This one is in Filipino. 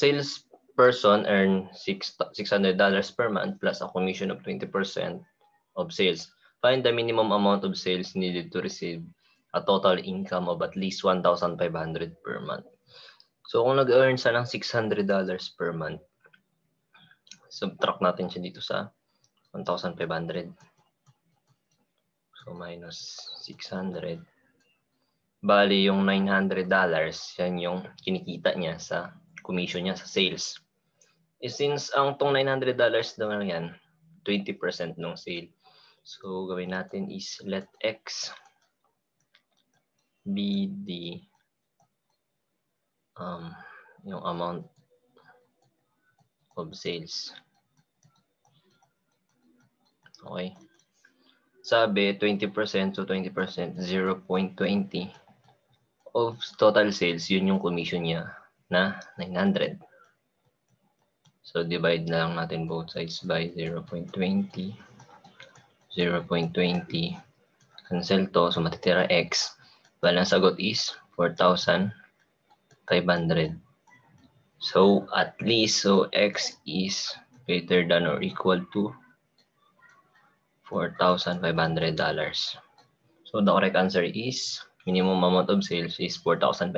salesperson earn $600 per month plus a commission of 20% of sales. Find the minimum amount of sales needed to receive a total income of at least 1,500 per month. So kung nag-earn siya ng $600 per month, subtract natin siya dito sa 1,500. So minus 600. Bali yung $900, yan yung kinikita niya sa commission niya sa sales. Since ang tong $900 naman yan, 20% ng sale. So gawin natin is let X be the yung amount of sales. Okay. Sabi 20%, so 20%, 0.20 of total sales, yun yung commission niya na 900. So divide na lang natin both sides by 0.20. 0.20. Cancel to, so matitira X. Bali ang sagot is 4,500. So at least, so X is greater than or equal to $4,500. So the correct answer is minimum amount of sales is $4,500.